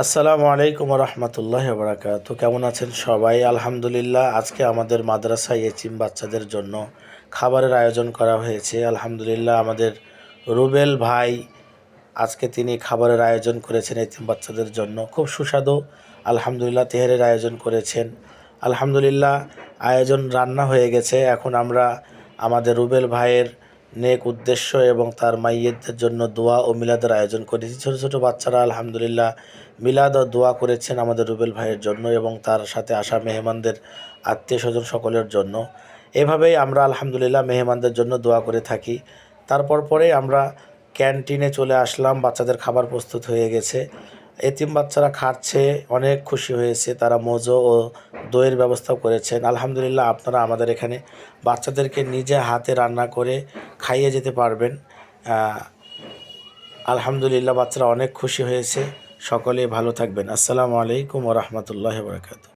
আসসালামু আলাইকুম রহমতুল্লাহ বারাকাতুহু। কেমন আছেন সবাই? আলহামদুলিল্লাহ। আজকে আমাদের মাদ্রাসায় এতিম বাচ্চাদের জন্য খাবারের আয়োজন করা হয়েছে। আলহামদুলিল্লাহ, আমাদের রুবেল ভাই আজকে তিনি খাবারের আয়োজন করেছেন এতিম বাচ্চাদের জন্য। খুব সুস্বাদু আলহামদুলিল্লাহ তেহারের আয়োজন করেছেন। আলহামদুলিল্লাহ, আয়োজন রান্না হয়ে গেছে। এখন আমরা আমাদের রুবেল ভাইয়ের নেক উদ্দেশ্য এবং তার মাইয়্যিতদের জন্য দোয়া ও মিলাদের আয়োজন করেছি। ছোটো ছোটো বাচ্চারা আলহামদুলিল্লাহ মিলাদ ও দোয়া করেছেন আমাদের রুবেল ভাইয়ের জন্য এবং তার সাথে আসা মেহমানদের আত্মীয় স্বজন সকলের জন্য। এভাবেই আমরা আলহামদুলিল্লাহ মেহমানদের জন্য দোয়া করে থাকি। তারপর পরে আমরা ক্যান্টিনে চলে আসলাম। বাচ্চাদের খাবার প্রস্তুত হয়ে গেছে। এতিম বাচ্চারা খাচ্ছে, অনেক খুশি হয়েছে। তারা মোজো ও দইয়ের ব্যবস্থাও করেছেন। আলহামদুলিল্লাহ, আপনারা আমাদের এখানে বাচ্চাদেরকে নিজে হাতে রান্না করে খাইয়ে যেতে পারবেন। আলহামদুলিল্লাহ, বাচ্চারা অনেক খুশি হয়েছে। সকলে ভালো থাকবেন। আসসালামু আলাইকুম ওয়া রাহমাতুল্লাহি ওয়া বারাকাতুহু।